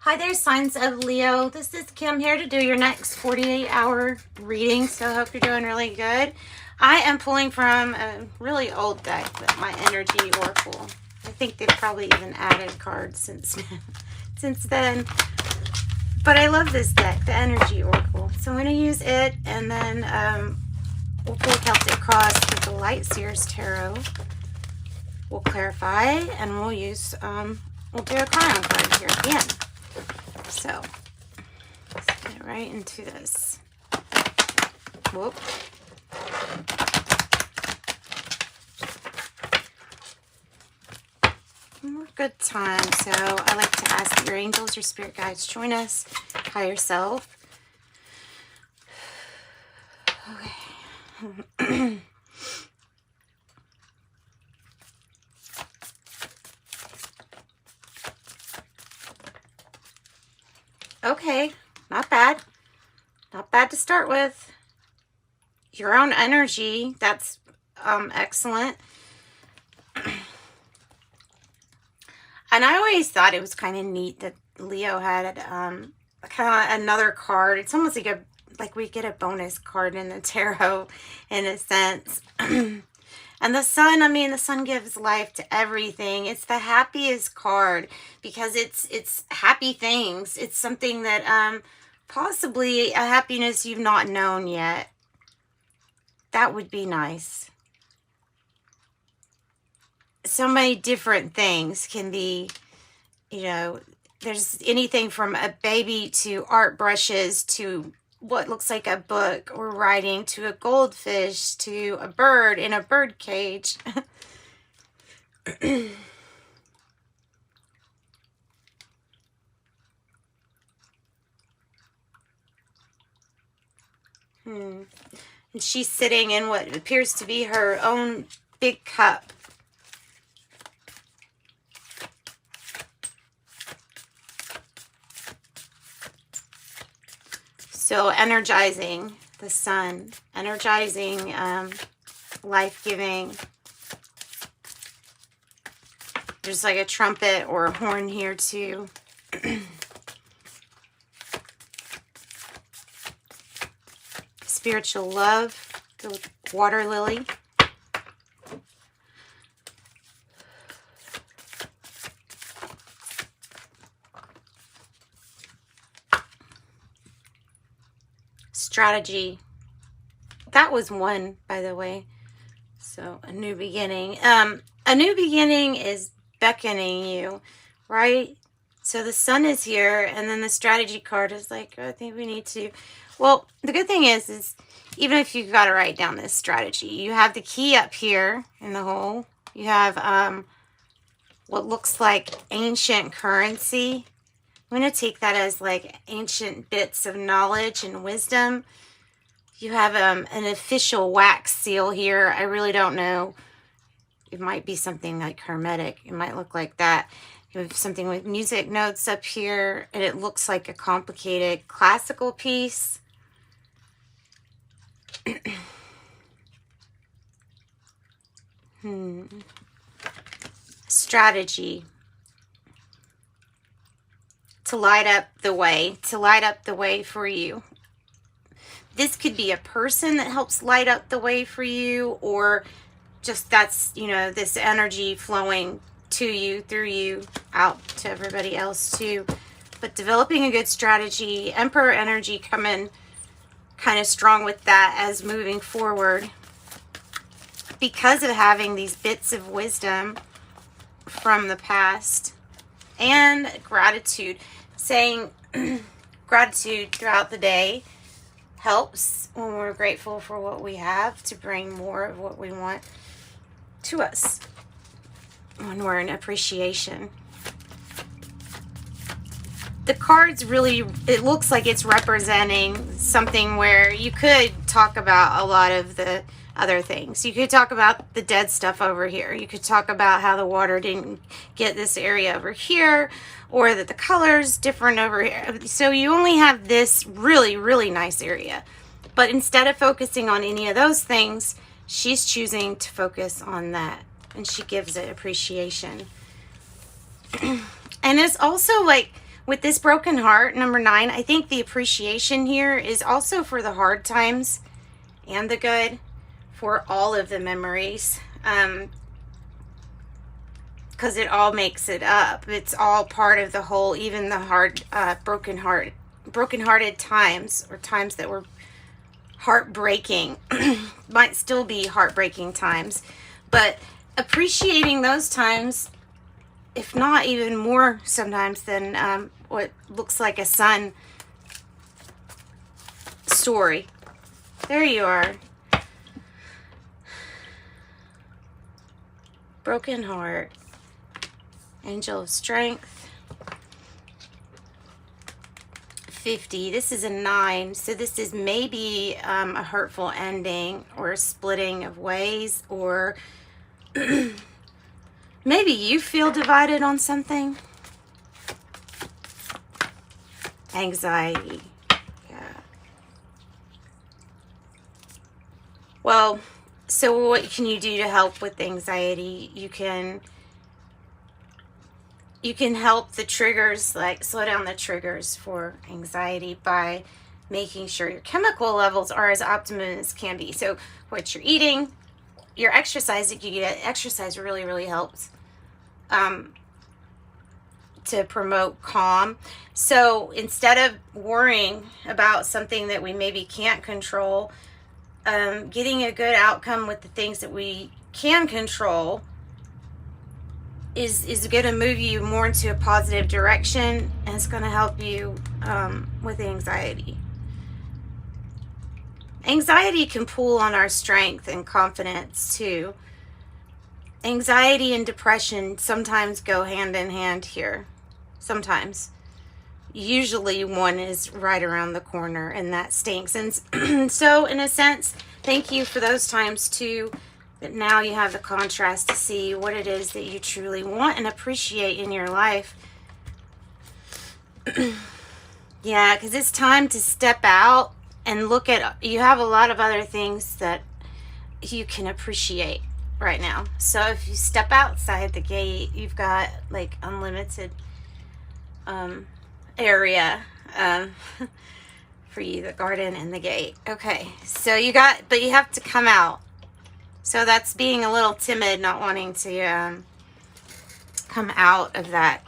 Hi there, signs of Leo. This is Kim here to do your next 48-hour reading. So I hope you're doing really good. I am pulling from a really old deck, but my Energy Oracle. I think they've probably even added cards since then. But I love this deck, the Energy Oracle. So I'm going to use it, and then we'll pull Celtic Cross with the Light Seers Tarot. We'll clarify, and we'll use we'll do a Chiron card here at the end. So let's get right into this. Whoop. More good time. So I like to ask that your angels, your spirit guides join us, higher self. Okay. Okay, not bad. Not bad to start with. Your own energy, that's excellent. And I always thought it was kind of neat that Leo had kind of another card. It's almost like we get a bonus card in the tarot in a sense. And the sun, I mean, the sun gives life to everything. It's the happiest card because it's happy things. It's something that possibly a happiness you've not known yet. That would be nice. So many different things can be, you know, there's anything from a baby to art brushes to what looks like a book or writing to a goldfish to a bird in a bird cage. And she's sitting in what appears to be her own big cup. So energizing the sun, energizing, life-giving. There's like a trumpet or a horn here too. Spiritual love, the water lily. Strategy. That was one, by the way. So a new beginning. A new beginning is beckoning you, right? So the sun is here, and then the strategy card is like, I think we need to. Well, the good thing is even if you've got to write down this strategy, you have the key up here in the hole. You have what looks like ancient currency. I'm going to take that as like ancient bits of knowledge and wisdom. You have an official wax seal here. I really don't know. It might be something like hermetic. It might look like that. You have something with music notes up here, and it looks like a complicated classical piece. Strategy. To light up the way for you. This could be a person that helps light up the way for you, or just that's, you know, this energy flowing to you, through you, out to everybody else too. But developing a good strategy, Emperor energy coming kind of strong with that as moving forward. Because of having these bits of wisdom from the past. And gratitude. Saying gratitude throughout the day helps when we're grateful for what we have to bring more of what we want to us when we're in appreciation. The cards really, it looks like it's representing something where you could talk about a lot of the other things. You could talk about the dead stuff over here. You could talk about how the water didn't get this area over here, or that the color's different over here. So you only have this really, really nice area. But instead of focusing on any of those things, she's choosing to focus on that. And she gives it appreciation. And it's also like with this broken heart, number 9, I think the appreciation here is also for the hard times and the good, for all of the memories. Because it all makes it up. It's all part of the whole, even the hard, broken-hearted times, or times that were heartbreaking, might still be heartbreaking times. But appreciating those times, if not even more sometimes than what looks like a sun story. There you are. Broken heart. Angel of Strength. 50. This is a 9. So this is maybe a hurtful ending or a splitting of ways, or maybe you feel divided on something. Anxiety. Yeah. Well, so what can you do to help with anxiety? You can help the triggers, like slow down the triggers for anxiety by making sure your chemical levels are as optimum as can be. So what you're eating, your exercise, if you get exercise, really, really helps to promote calm. So instead of worrying about something that we maybe can't control, getting a good outcome with the things that we can control is going to move you more into a positive direction, and it's going to help you with anxiety. Anxiety can pull on our strength and confidence too. Anxiety and depression sometimes go hand in hand here. Sometimes. Usually one is right around the corner, and that stinks. And so in a sense, thank you for those times too, that now you have the contrast to see what it is that you truly want and appreciate in your life. Yeah, because it's time to step out and look at, you have a lot of other things that you can appreciate right now. So if you step outside the gate, you've got like unlimited area for you, the garden and the gate. Okay, so but you have to come out. So that's being a little timid, not wanting to come out of that,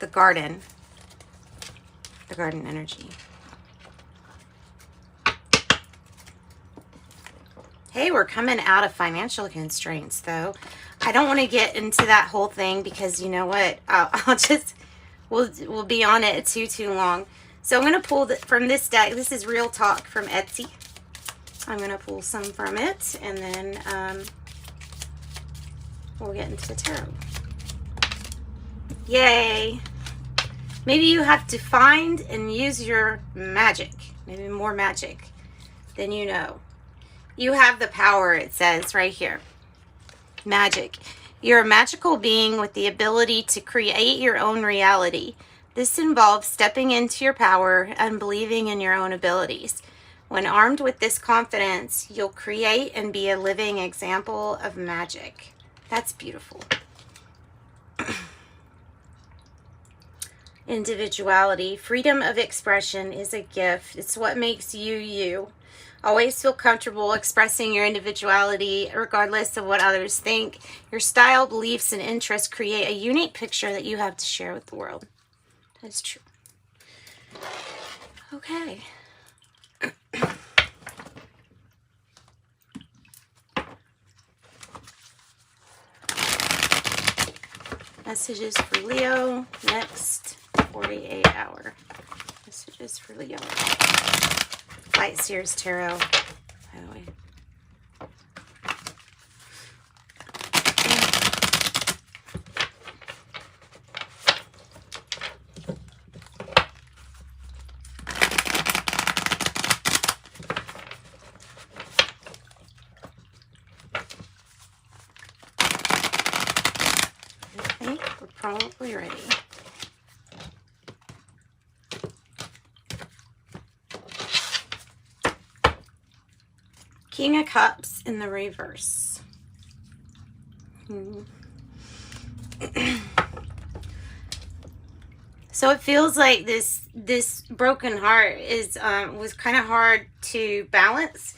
the garden energy. Hey, we're coming out of financial constraints, though. I don't want to get into that whole thing because you know what? We'll be on it too long. So I'm going to pull from this deck. This is Real Talk from Etsy. I'm going to pull some from it, and then we'll get into the tarot. Yay! Maybe you have to find and use your magic. Maybe more magic than you know. You have the power, it says right here. Magic. You're a magical being with the ability to create your own reality. This involves stepping into your power and believing in your own abilities. When armed with this confidence, you'll create and be a living example of magic. That's beautiful. Individuality. Freedom of expression is a gift. It's what makes you you. Always feel comfortable expressing your individuality regardless of what others think. Your style, beliefs, and interests create a unique picture that you have to share with the world. That's true. Okay. Messages for Leo next 48 hour. Messages for Leo. Light Seers Tarot, by the way. I think we're probably ready. King of Cups in the reverse. So it feels like this broken heart is was kind of hard to balance,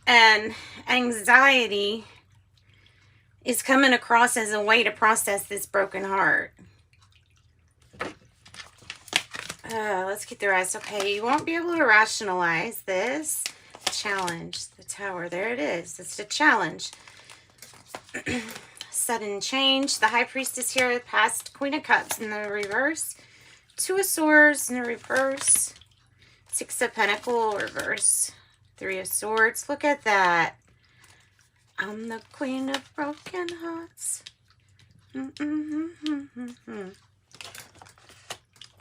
and anxiety is coming across as a way to process this broken heart. Let's get the rest. Okay, you won't be able to rationalize this. Challenge, the Tower. There it is. It's the challenge. Sudden change. The High Priestess here, past Queen of Cups in the reverse. Two of Swords in the reverse. Six of Pentacles reverse. Three of Swords. Look at that. I'm the Queen of Broken Hearts.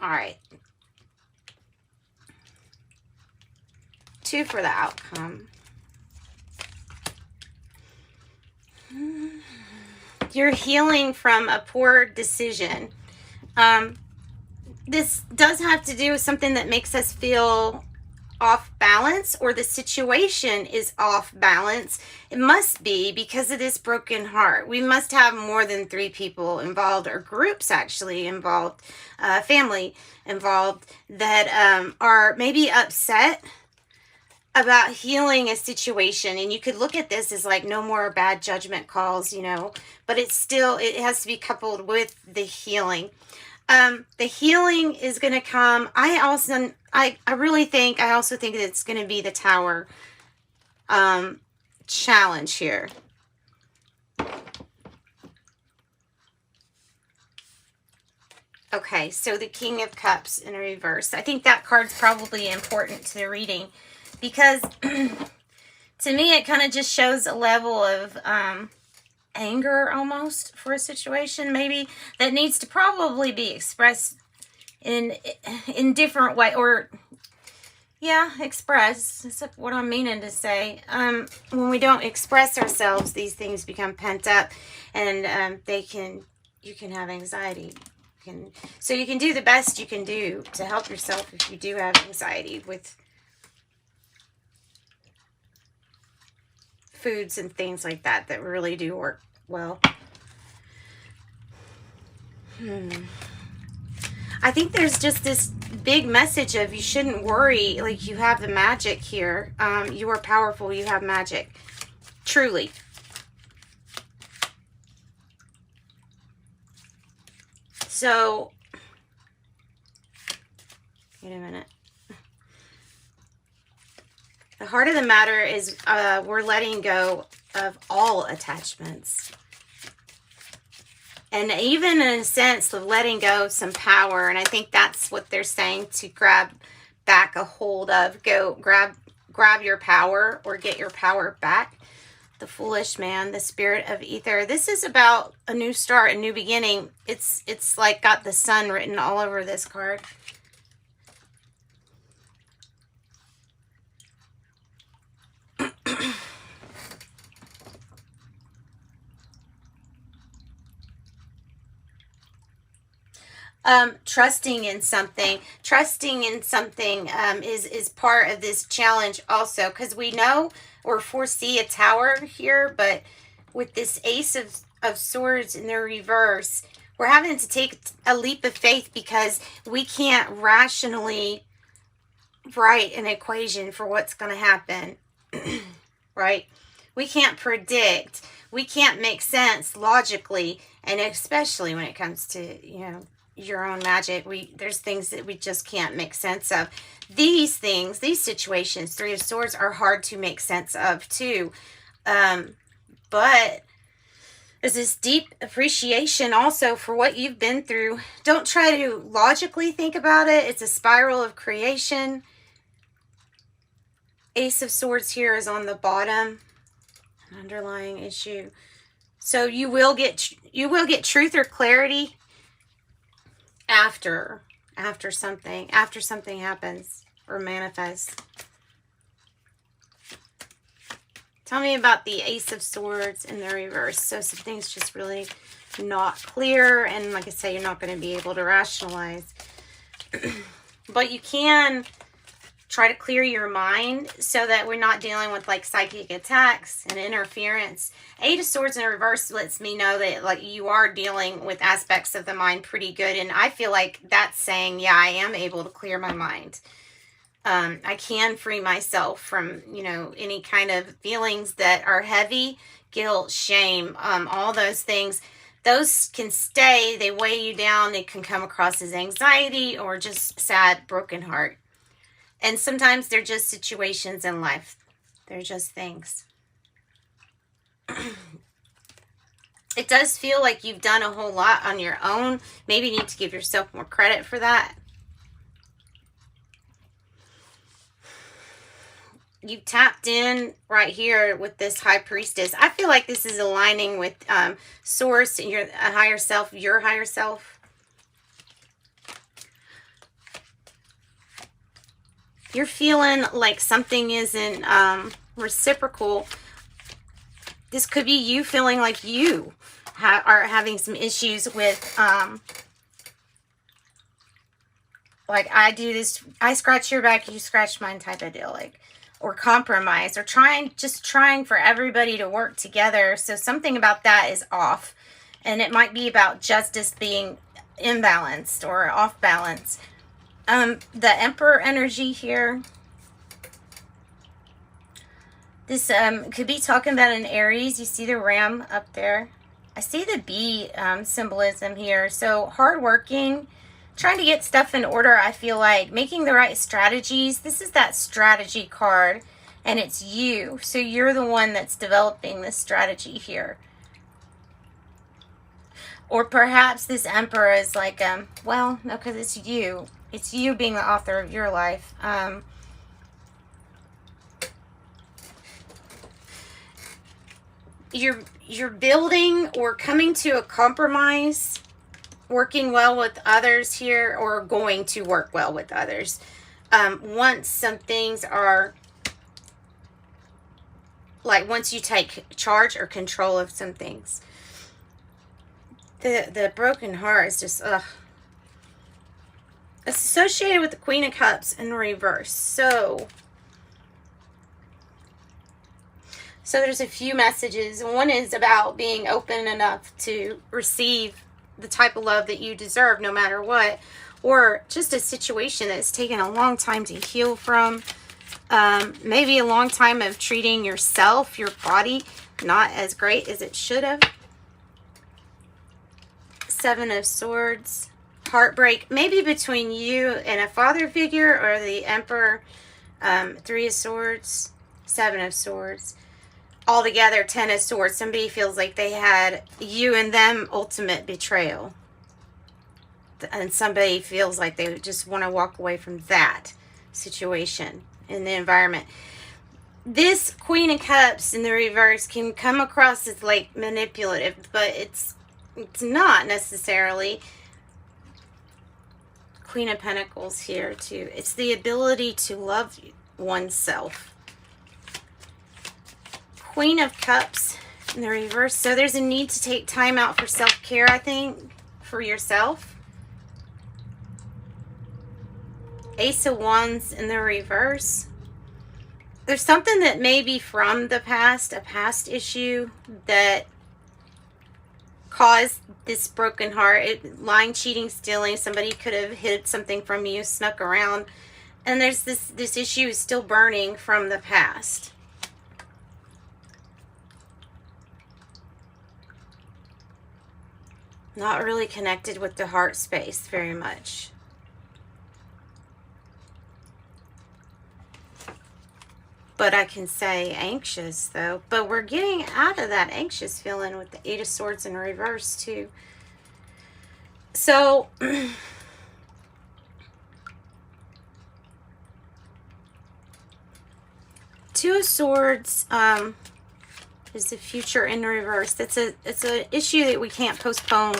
All right. 2 for the outcome. You're healing from a poor decision. This does have to do with something that makes us feel off balance, or the situation is off balance. It must be because of this broken heart. We must have more than 3 people involved, or groups actually involved, family involved, that are maybe upset about healing a situation. And you could look at this as like no more bad judgment calls, you know, but it's still, it has to be coupled with the healing. The healing is going to come. I also think it's going to be the Tower challenge here. Okay, so the King of Cups in reverse. I think that card's probably important to the reading, because to me it kind of just shows a level of anger almost for a situation maybe that needs to probably be expressed in different way, or express is what I'm meaning to say. When we don't express ourselves, these things become pent up, and you can have anxiety. So you can do the best you can do to help yourself if you do have anxiety with foods and things like that really do work well. I think there's just this big message of you shouldn't worry. Like, you have the magic here. You are powerful. You have magic. Truly. So, wait a minute. The heart of the matter is we're letting go of all attachments. And even in a sense of letting go of some power. And I think that's what they're saying, to grab back a hold of. Go grab your power, or get your power back. The Foolish Man, the Spirit of Ether. This is about a new start, a new beginning. It's like got the sun written all over this card. Trusting in something is part of this challenge also, because we know or foresee a Tower here, but with this Ace of Swords in the reverse, we're having to take a leap of faith, because we can't rationally write an equation for what's going to happen. Right? We can't predict. We can't make sense logically, and especially when it comes to, you know, your own magic. There's things that we just can't make sense of. These things, these situations, Three of Swords, are hard to make sense of too. But there's this deep appreciation also for what you've been through. Don't try to logically think about it. It's a spiral of creation. Ace of Swords here is on the bottom. An underlying issue. So you will get truth or clarity after something happens or manifests. Tell me about the Ace of Swords in the reverse. So something's just really not clear, and like I say, you're not going to be able to rationalize. But you can try to clear your mind so that we're not dealing with like psychic attacks and interference. Eight of Swords in reverse lets me know that like you are dealing with aspects of the mind pretty good. And I feel like that's saying, yeah, I am able to clear my mind. I can free myself from, you know, any kind of feelings that are heavy, guilt, shame, all those things. Those can stay, they weigh you down, they can come across as anxiety or just sad, broken heart. And sometimes they're just situations in life. They're just things. It does feel like you've done a whole lot on your own. Maybe you need to give yourself more credit for that. You tapped in right here with this High Priestess. I feel like this is aligning with Source and your higher self, your higher self. You're feeling like something isn't reciprocal. This could be you feeling like you are having some issues with, like I do this, I scratch your back, you scratch mine type of deal, like, or compromise, or just trying for everybody to work together. So something about that is off. And it might be about justice being imbalanced or off balance. The Emperor energy here. This could be talking about an Aries. You see the ram up there. I see the bee symbolism here. So hardworking, trying to get stuff in order, I feel like. Making the right strategies. This is that strategy card. And it's you. So you're the one that's developing this strategy here. Or perhaps this Emperor is like, well, no, because it's you. It's you being the author of your life. You're building or coming to a compromise, working well with others here, or going to work well with others. Once some things are, like once you take charge or control of some things. The broken heart is just, ugh. It's associated with the Queen of Cups in reverse. So there's a few messages. One is about being open enough to receive the type of love that you deserve no matter what. Or just a situation that's taken a long time to heal from. Maybe a long time of treating yourself, your body, not as great as it should have. Seven of Swords. Heartbreak, maybe between you and a father figure or the Emperor. Three of Swords, Seven of Swords. Altogether, Ten of Swords. Somebody feels like they had you and them ultimate betrayal. And somebody feels like they just want to walk away from that situation in the environment. This Queen of Cups in the reverse can come across as like manipulative, but it's not necessarily. Queen of Pentacles here too. It's the ability to love oneself. Queen of Cups in the reverse. So there's a need to take time out for self-care, I think, for yourself. Ace of Wands in the reverse. There's something that may be from the past, a past issue that caused this broken heart. Lying, cheating, stealing. Somebody could have hid something from you, snuck around. And there's this issue is still burning from the past. Not really connected with the heart space very much. But I can say anxious, though. But we're getting out of that anxious feeling with the Eight of Swords in reverse, too. So, Two of Swords is the future in reverse. It's an issue that we can't postpone.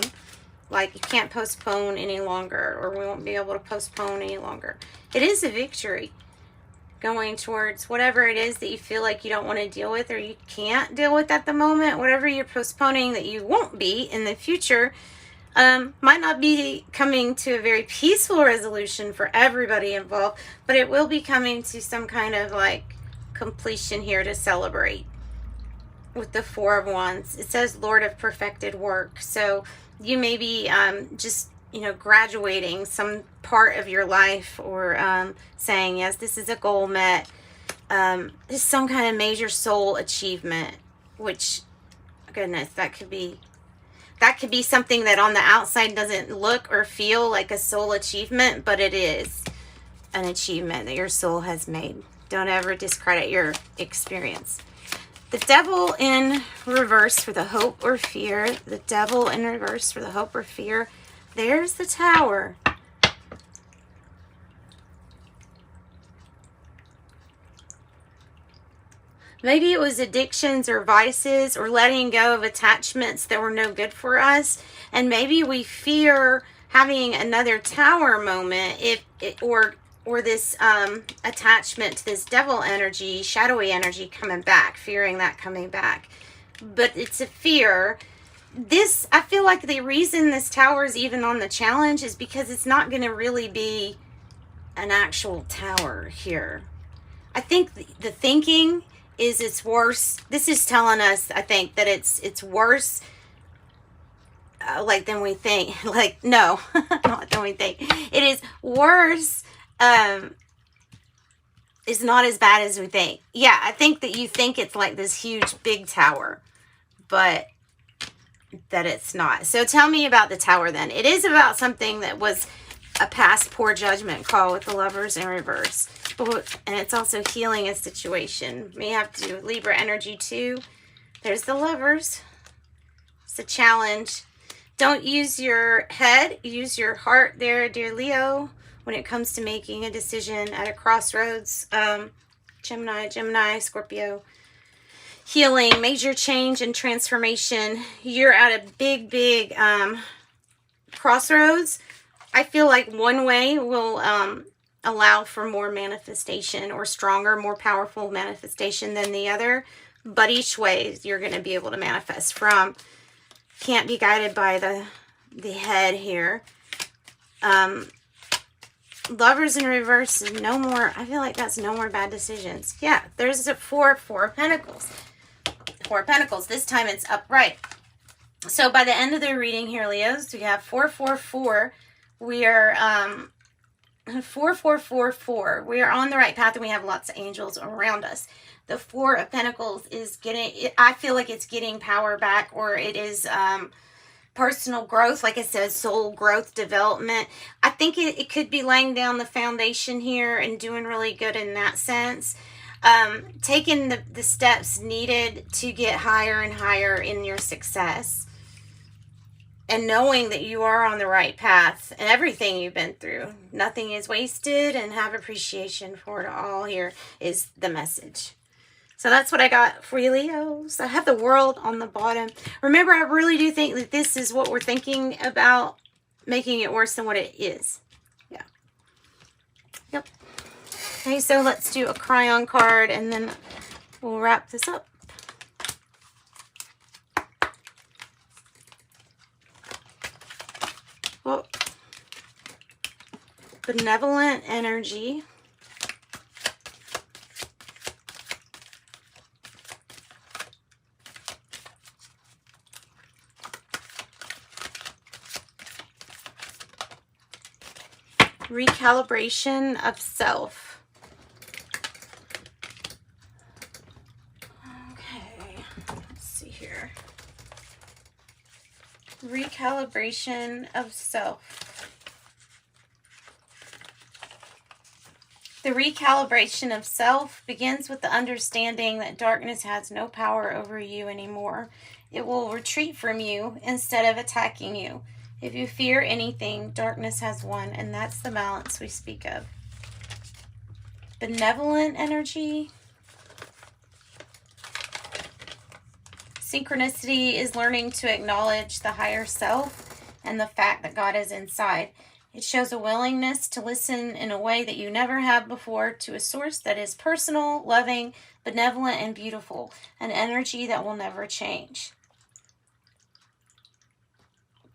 Like, you can't postpone any longer, or we won't be able to postpone any longer. It is a victory. Going towards whatever it is that you feel like you don't want to deal with or you can't deal with at the moment. Whatever you're postponing that you won't be in the future. Might not be coming to a very peaceful resolution for everybody involved, but it will be coming to some kind of like completion here to celebrate. With the Four of Wands, it says Lord of Perfected Work. So you may be just, you know, graduating some part of your life, or saying, yes, this is a goal met. Just some kind of major soul achievement, which, goodness, that could be something that on the outside doesn't look or feel like a soul achievement, but it is an achievement that your soul has made. Don't ever discredit your experience. The Devil in reverse for the hope or fear. The Devil in reverse for the hope or fear. There's the Tower. Maybe it was addictions or vices, or letting go of attachments that were no good for us. And maybe we fear having another Tower moment, or this attachment to this devil energy, shadowy energy coming back, fearing that coming back. But it's a fear. This, I feel like the reason this Tower is even on the challenge is because it's not going to really be an actual tower here. I think the thinking is it's worse. This is telling us, I think, that it's worse like than we think. Like, no, not than we think. It is worse. Is not as bad as we think. Yeah, I think that you think it's like this huge big tower, but that it's not. So tell me about the Tower then. It is about something that was a past poor judgment call with the Lovers in reverse. And it's also healing a situation. We have to do Libra energy too. There's the Lovers. It's a challenge. Don't use your head, use your heart there, dear Leo, when it comes to making a decision at a crossroads. Gemini, Scorpio. Healing, major change and transformation. You're at a big crossroads. I feel like one way will allow for more manifestation, or stronger, more powerful manifestation than the other. But each way you're going to be able to manifest from. Can't be guided by the head here. Lovers in reverse is no more. I feel like that's no more bad decisions. Yeah, there's a four of Pentacles. Four of Pentacles. This time it's upright. So by the end of the reading here, Leos, we have 444. We are 4444. We are on the right path, and we have lots of angels around us. The Four of Pentacles is getting, I feel like it's getting power back, or it is personal growth, like I said, soul growth, development. I think it could be laying down the foundation here and doing really good in that sense. Taking the steps needed to get higher and higher in your success. And knowing that you are on the right path and everything you've been through. Nothing is wasted, and have appreciation for it all here is the message. So that's what I got for you, Leos. I have the World on the bottom. Remember, I really do think that this is what we're thinking about, making it worse than what it is. Yeah. Yep. Okay, so let's do a Cryon card, and then we'll wrap this up. Well, benevolent energy. Recalibration of self. Okay, let's see here. Recalibration of self. The recalibration of self begins with the understanding that darkness has no power over you anymore. It will retreat from you instead of attacking you. If you fear anything, darkness has won, and that's the balance we speak of. Benevolent energy. Synchronicity is learning to acknowledge the higher self and the fact that God is inside. It shows a willingness to listen in a way that you never have before to a source that is personal, loving, benevolent, and beautiful. An energy that will never change.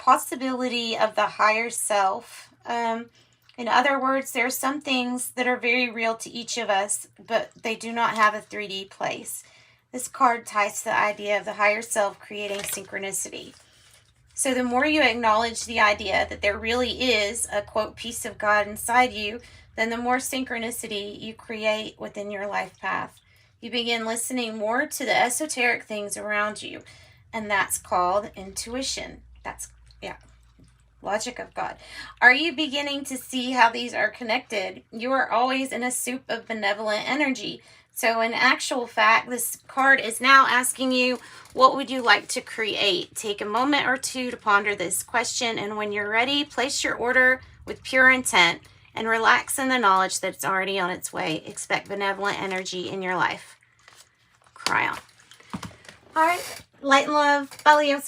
possibility of the higher self. In other words, there are some things that are very real to each of us, but they do not have a 3D place. This card ties to the idea of the higher self creating synchronicity. So the more you acknowledge the idea that there really is a, quote, piece of God inside you, then the more synchronicity you create within your life path. You begin listening more to the esoteric things around you, and that's called intuition. That's, yeah, logic of God. Are you beginning to see how these are connected? You are always in a soup of benevolent energy. So in actual fact, this card is now asking you, what would you like to create? Take a moment or two to ponder this question, and when you're ready, place your order with pure intent and relax in the knowledge that it's already on its way. Expect benevolent energy in your life. Cry on. All right, light and love, Balios.